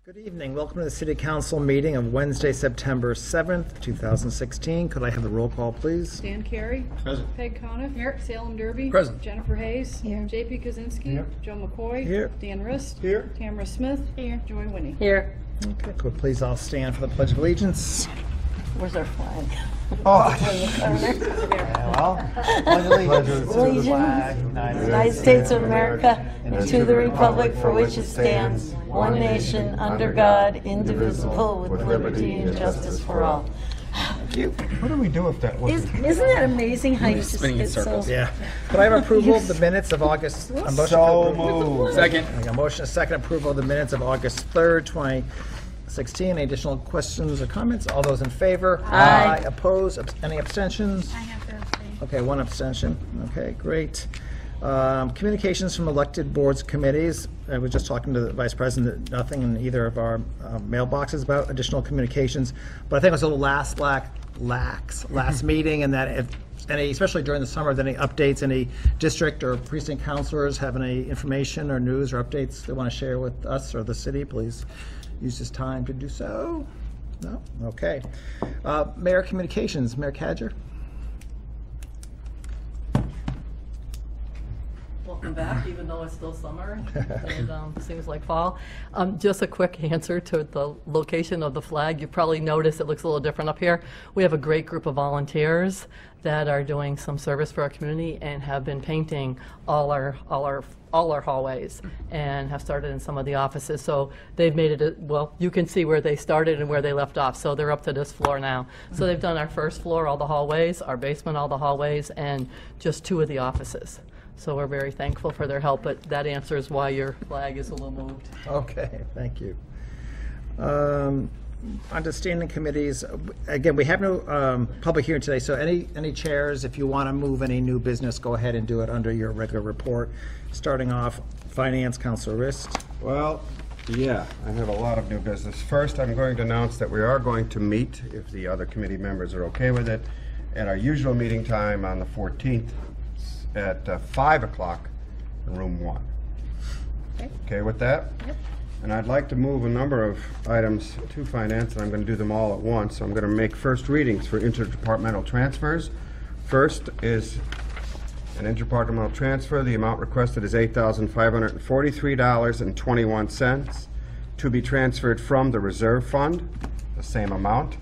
Good evening. Welcome to the City Council meeting of Wednesday, September 7th, 2016. Could I have the roll call, please? Dan Carey. Present. Peg Coniff. Here. Salem Derby. Present. Jennifer Hayes. Here. JP Kaczynski. Here. Joe McCoy. Here. Dan Rist. Here. Tamara Smith. Here. Joy Winnie. Here. Okay, could please all stand for the Pledge of Allegiance? Where's our flag? Oh, Allegiance United States of America and to the republic for which it stands, one nation, under God, indivisible, with liberty and justice for all. What do we do if that wasn't? Isn't that amazing how you just spinning in get so... circles. Yeah. Could I have approval of the minutes of August? A motion to So approve- moved. Second. I got a motion, a second approval of the minutes of August 3rd, 2016. Any additional questions or comments? All those in favor? Aye. Opposed? Any abstentions? I have to abstain. Okay, one abstention. Okay, great. Communications from elected boards, committees. I was just talking to the Vice President, nothing in either of our mailboxes about additional communications. But I think it was a little last meeting, and that if any, especially during the summer, if any updates, any district or precinct counselors have any information or news or updates they want to share with us or the city, please use this time to do so. No? Okay. Mayor Communications, Mayor Cadger. Welcome back, even though it's still summer and seems like fall. Just a quick answer to the location of the flag. You probably noticed it looks a little different up here. We have a great group of volunteers that are doing some service for our community and have been painting all our hallways and have started in some of the offices. So they've made it, well, you can see where they started and where they left off. So they're up to this floor now. So they've done our first floor, all the hallways, our basement, all the hallways, and just 2 of the offices. So we're very thankful for their help, but that answers why your flag is a little moved. Okay, thank you. Understanding committees, again, we have no public hearing today, so any chairs, if you want to move any new business, go ahead and do it under your regular report. Starting off, Finance, Councilor Rist. Well, yeah, I have a lot of new business. First, I'm going to announce that we are going to meet, if the other committee members are okay with it, at our usual meeting time on the 14th at 5 o'clock in room 1. Okay with that? Yep. And I'd like to move a number of items to finance, and I'm going to do them all at once. So I'm going to make first readings for interdepartmental transfers. First is an interdepartmental transfer. The amount requested is $8,543.21 to be transferred from the reserve fund, the same amount,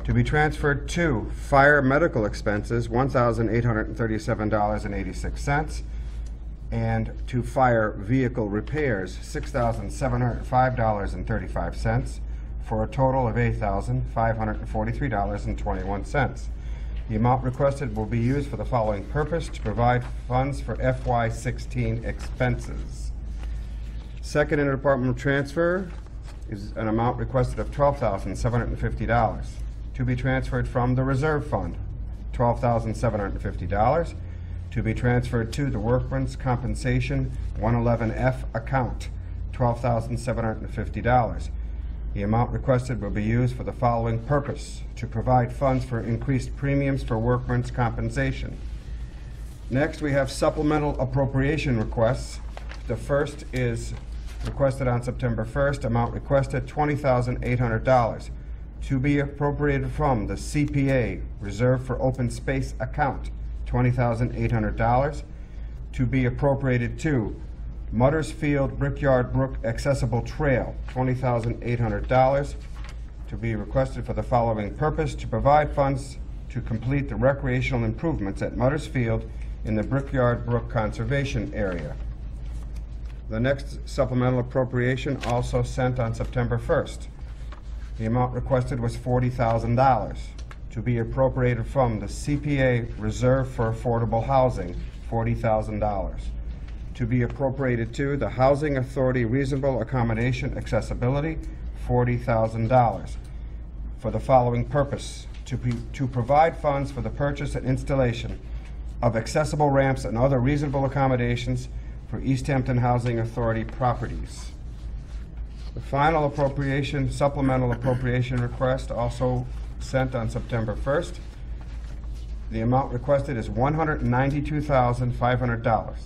to be transferred to fire medical expenses, $1,837.86, and to fire vehicle repairs, $6,705.35, for a total of $8,543.21. The amount requested will be used for the following purpose: to provide funds for FY16 expenses. Second interdepartmental transfer is an amount requested of $12,750 to be transferred from the reserve fund, $12,750, to be transferred to the Workmen's Compensation 111F account, $12,750. The amount requested will be used for the following purpose: to provide funds for increased premiums for workmen's compensation. Next, we have supplemental appropriation requests. The first is requested on September 1st, amount requested $20,800, to be appropriated from the CPA, Reserve for Open Space account, $20,800, to be appropriated to Muttersfield Brickyard Brook Accessible Trail, $20,800, to be requested for the following purpose: to provide funds to complete the recreational improvements at Muttersfield in the Brickyard Brook Conservation Area. The next supplemental appropriation, also sent on September 1st. The amount requested was $40,000, to be appropriated from the CPA Reserve for Affordable Housing, $40,000, to be appropriated to the Housing Authority Reasonable Accommodation Accessibility, $40,000, for the following purpose: to provide funds for the purchase and installation of accessible ramps and other reasonable accommodations for East Hampton Housing Authority properties. The final appropriation, supplemental appropriation request, also sent on September 1st. The amount requested is $192,500,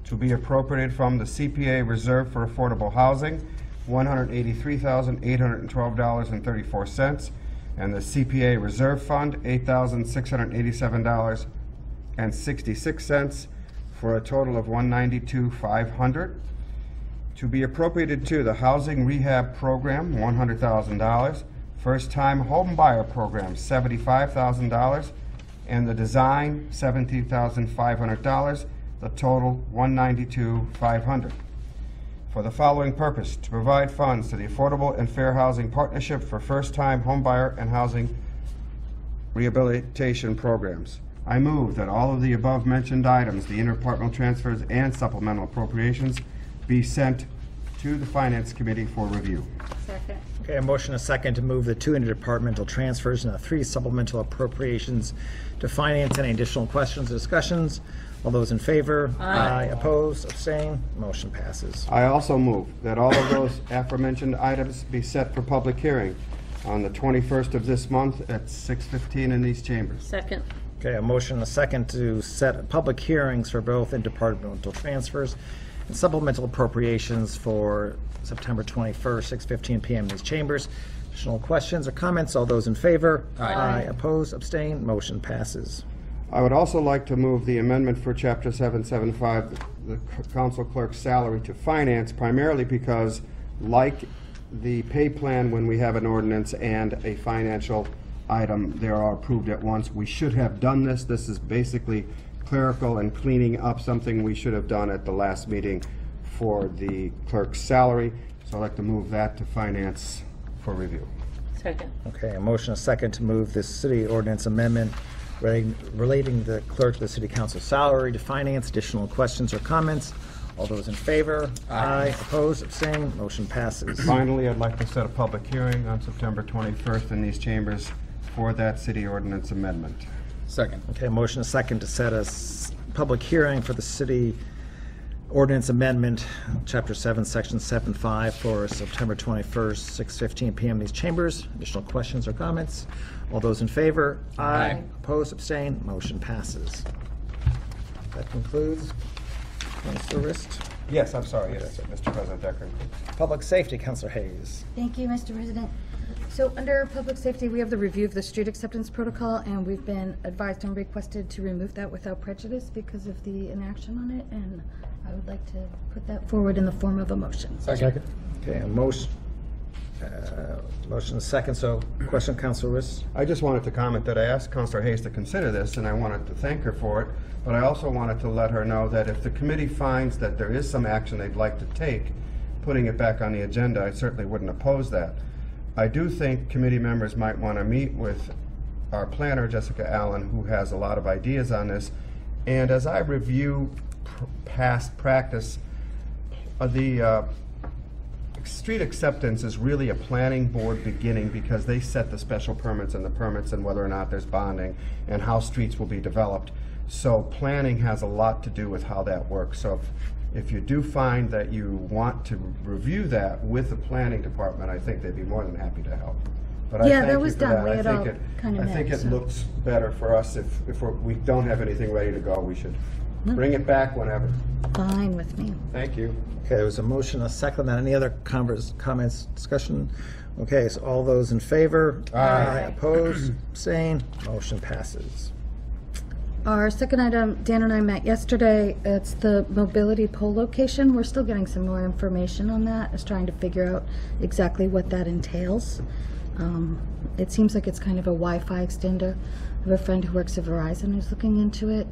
to be appropriated from the CPA Reserve for Affordable Housing, $183,812.34, and the CPA Reserve Fund, $8,687.66, for a total of $192,500. To be appropriated to the Housing Rehab Program, $100,000, First Time Home Buyer Program, $75,000, and the Design, $17,500, the total $192,500. For the following purpose, to provide funds to the Affordable and Fair Housing Partnership for First-Time Homebuyer and Housing Rehabilitation Programs. I move that all of the above-mentioned items, the interdepartmental transfers and supplemental appropriations, be sent to the Finance Committee for review. Second. Okay, a motion, a second, to move the 2 interdepartmental transfers and the 3 supplemental appropriations to finance. Any additional questions or discussions? All those in favor? Aye. Opposed? Abstained? Motion passes. I also move that all of those aforementioned items be set for public hearing on the 21st of this month at 6:15 in these chambers. Second. Okay, a motion, a second, to set public hearings for both interdepartmental transfers and supplemental appropriations for September 21st, 6:15 PM in these chambers. Additional questions or comments? All those in favor? Aye. Opposed? Abstained? Motion passes. I would also like to move the amendment for Chapter 775, the council clerk's salary, to finance, primarily because, like the pay plan when we have an ordinance and a financial item, they are approved at once. We should have done this. This is basically clerical and cleaning up something we should have done at the last meeting for the clerk's salary. So I'd like to move that to finance for review. Second. Okay, a motion, a second, to move this city ordinance amendment relating the clerk to the city council salary to finance. Additional questions or comments? All those in favor? Aye. Opposed? Abstained? Motion passes. Finally, I'd like to set a public hearing on September 21st in these chambers for that city ordinance amendment. Second. Okay, a motion, a second, to set a public hearing for the city ordinance amendment, Chapter 7, Section 7.5, for September 21st, 6:15 PM in these chambers. Additional questions or comments? All those in favor? Aye. Opposed? Abstained? Motion passes. That concludes. Councilor Rist. Yes, I'm sorry, yes, Mr. President, that concludes. Public Safety, Councilor Hayes. Thank you, Mr. President. So under public safety, we have the review of the street acceptance protocol, and we've been advised and requested to remove that without prejudice because of the inaction on it, and I would like to put that forward in the form of a motion. Second. Okay, a motion, motion, a second. So, question, Councilor Rist. I just wanted to comment that I asked Councilor Hayes to consider this, and I wanted to thank her for it, but I also wanted to let her know that if the committee finds that there is some action they'd like to take, putting it back on the agenda, I certainly wouldn't oppose that. I do think committee members might want to meet with our planner, Jessica Allen, who has a lot of ideas on this, and as I review past practice, the street acceptance is really a planning board beginning because they set the special permits and the permits and whether or not there's bonding and how streets will be developed. So planning has a lot to do with how that works. So if you do find that you want to review that with the planning department, I think they'd be more than happy to help. But I Yeah, thank that you was for done. We I had think all kind of I think met, it so. looks better for us if we don't have anything ready to go. We should bring it back whenever. Fine with me. Thank you. Okay, there was a motion, a second. Any other comments, discussion? Okay, so all those in favor? Aye. Opposed? Abstained? Motion passes. Our second item, Dan and I met yesterday. It's the mobility pole location. We're still getting some more information on that. Is trying to figure out exactly what that entails. It seems like it's kind of a Wi-Fi extender. I have a friend who works at Verizon who's looking into it.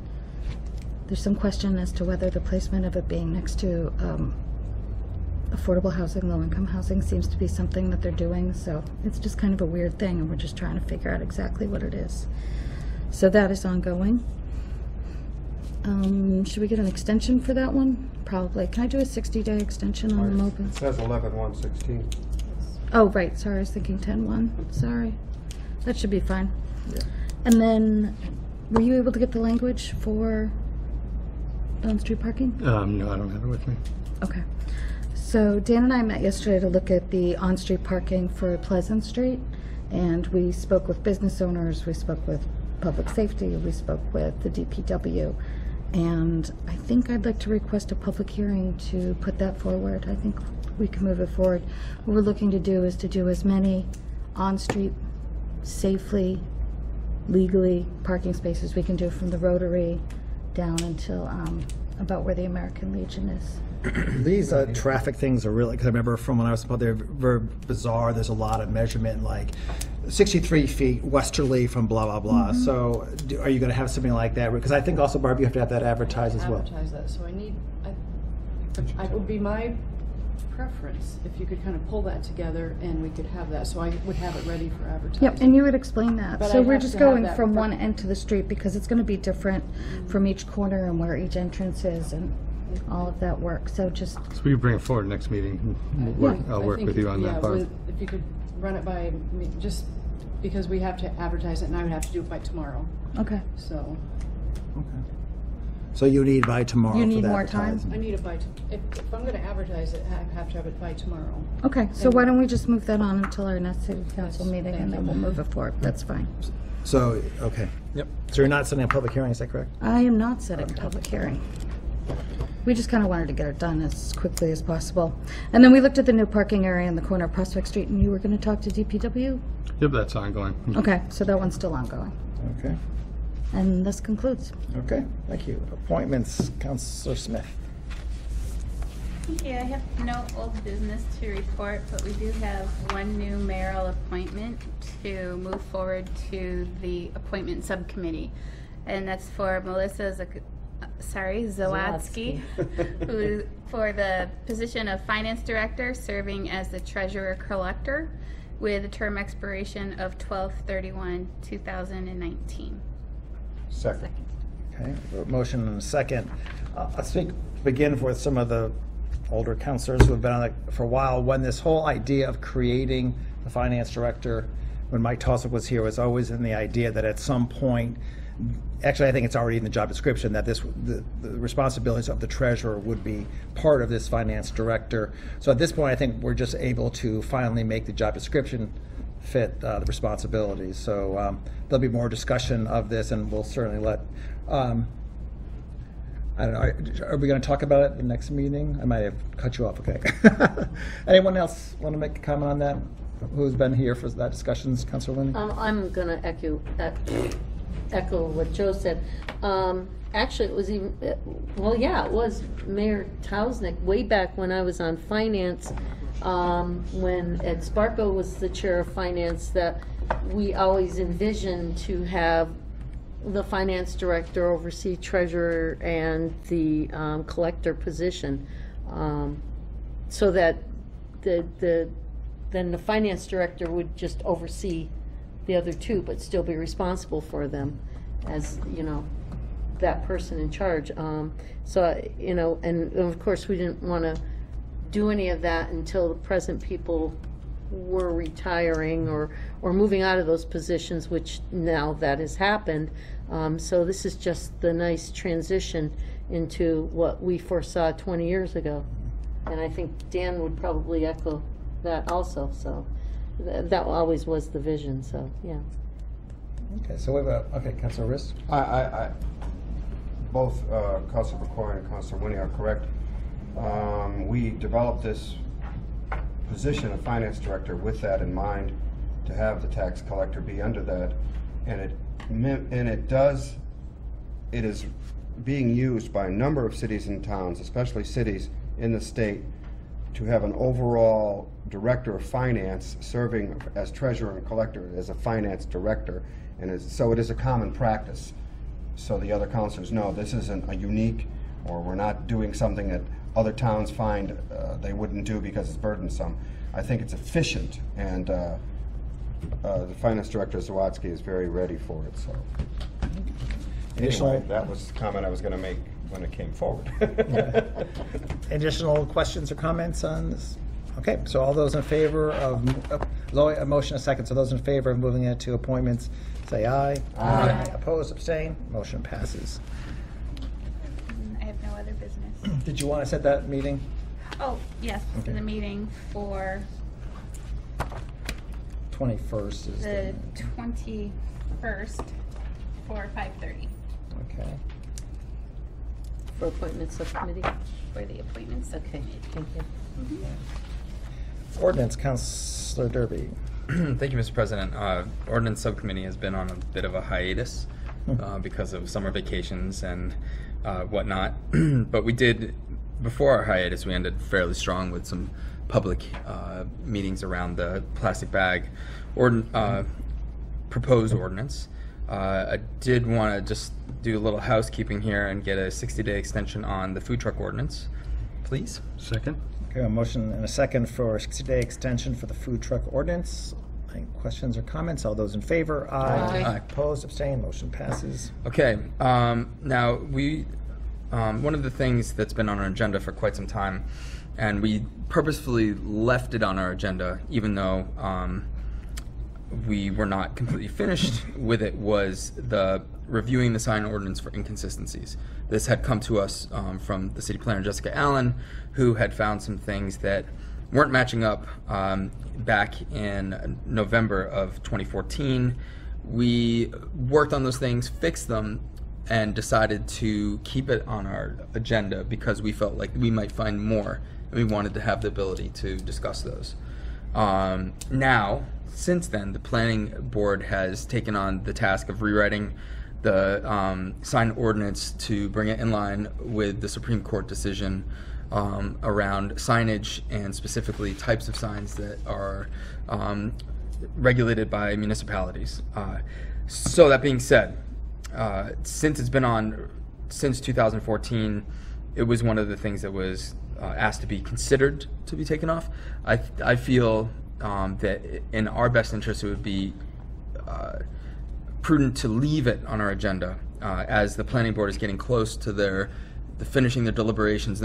There's some question as to whether the placement of it being next to affordable housing, low-income housing, seems to be something that they're doing. So it's just kind of a weird thing, and we're just trying to figure out exactly what it is. So that is ongoing. Should we get an extension for that one? Probably. Can I do a 60-day extension on the mobile? It says 11/1/16. Oh, right, sorry, I was thinking 10-1, sorry. That should be fine. And then, were you able to get the language for on-street parking? No, I don't have it with me. Okay. So Dan and I met yesterday to look at the on-street parking for Pleasant Street, and we spoke with business owners, we spoke with public safety, we spoke with the DPW, And I think I'd like to request a public hearing to put that forward. I think we can move it forward. What we're looking to do is to do as many on-street, safely, legally parking spaces we can do from the Rotary down until about where the American Legion is. These traffic things are really, because I remember from when I was, they're very bizarre. There's a lot of measurement, like 63 feet westerly from blah, blah, blah. So are you going to have something like that? Because I think also, Barb, you have to have that advertised as well. Advertise that, so I would be my preference if you could kind of pull that together and we could have that, so I would have it ready for advertising. Yep, and you would explain that. But So I'd we're have just to have going that from for- one end to the street because it's going to be different from each corner and where each entrance is and all of that work. So just, So we bring it forward next meeting. I'll I work think, with you on yeah, that part. If you could run it by me, just because we have to advertise it and I would have to do it by tomorrow, okay. so. So you need by tomorrow You for need the more time? advertising. I need it by, if I'm gonna advertise it, I have to have it by tomorrow. Okay, so why don't we just move that on until our next city council Yes, meeting thank and then you. we'll move it forward. That's fine. So, okay. Yep. So you're not setting a public hearing, is that correct? I am not setting a public hearing. We just kind of wanted to get it done as quickly as possible. And then we looked at the new parking area in the corner of Prospect Street and you were going to talk to DPW? Yep, that's ongoing. Okay, so that one's still ongoing. Okay. And this concludes. Okay, thank you. Appointments, Councilor Smith. Thank you. I have no old business to report, but we do have one new mayoral appointment to move forward to the appointment subcommittee. And that's for Melissa Zawadsky, who for the position of finance director, serving as the treasurer collector with a term expiration of 12/31/2019. Second. Okay, motion and a second. Let's begin with some of the older councilors who have been on it for a while. When this whole idea of creating the finance director, when Mike Tosick was here, was always in the idea that at some point, actually I think it's already in the job description, that the responsibilities of the treasurer would be part of this finance director. So at this point, I think we're just able to finally make the job description fit the responsibilities. So there'll be more discussion of this, and we'll certainly let, I don't know, are we going to talk about it at the next meeting? I might have cut you off, okay. Anyone else want to make a comment on that? Who's been here for that discussions, Councilor Linney? I'm going to echo what Joe said. Actually, it was even, well, yeah, it was Mayor Tausnick way back when I was on finance, when Ed Sparko was the chair of finance, that we always envisioned to have the finance director oversee treasurer and the collector position, so that then the finance director would just oversee the other two, but still be responsible for them as, you know, that person in charge. So, you know, and of course we didn't want to do any of that until the present people were retiring or moving out of those positions, which now that has happened. So this is just the nice transition into what we foresaw 20 years ago. And I think Dan would probably echo that also. So that always was the vision, so yeah. Okay, so we have okay, Councilor Riss? Both Councilor McCoy and Councilor Winnie are correct. We developed this position of finance director with that in mind, to have the tax collector be under that, and it is being used by a number of cities and towns, especially cities in the state, to have an overall director of finance serving as treasurer and collector, as a finance director, and so it is a common practice. So the other councilors know this isn't a unique, or we're not doing something that other towns find they wouldn't do because it's burdensome. I think it's efficient, and the finance director Zawadsky is very ready for it. So anyway, that was the comment I was going to make when it came forward. Additional questions or comments on this? Okay, so all those in favor of, a motion a second, so those in favor of moving it to appointments, say aye. Aye. Opposed, abstain, motion passes. I have no other business. Did you want to set that meeting? Oh, yes, Okay. the meeting for 21st is the 21st for 5:30. okay. For appointment subcommittee? For the appointments Okay, subcommittee. thank you. Ordinance, Counselor Derby. Thank you, Mr. President. Ordinance Subcommittee has been on a bit of a hiatus because of summer vacations and whatnot. But we did, before our hiatus, we ended fairly strong with some public meetings around the plastic bag proposed ordinance. I did want to just do a little housekeeping here and get a 60-day extension on the food truck ordinance, please. Second? Okay, a motion and a second for a 60-day extension for the food truck ordinance. Any questions or comments? All those in favor? Aye. Aye. Opposed, abstained, motion passes. Okay, now we, one of the things that's been on our agenda for quite some time, and we purposefully left it on our agenda, even though we were not completely finished with it, was the reviewing the sign ordinance for inconsistencies. This had come to us from the city planner, Jessica Allen, who had found some things that weren't matching up back in November of 2014. We worked on those things, fixed them, and decided to keep it on our agenda because we felt like we might find more, and we wanted to have the ability to discuss those. Now, since then, the planning board has taken on the task of rewriting the sign ordinance to bring it in line with the Supreme Court decision around signage and specifically types of signs that are regulated by municipalities. So that being said, since it's been on since 2014, it was one of the things that was asked to be considered to be taken off. I feel that in our best interest it would be prudent to leave it on our agenda as the planning board is getting close to finishing their deliberations.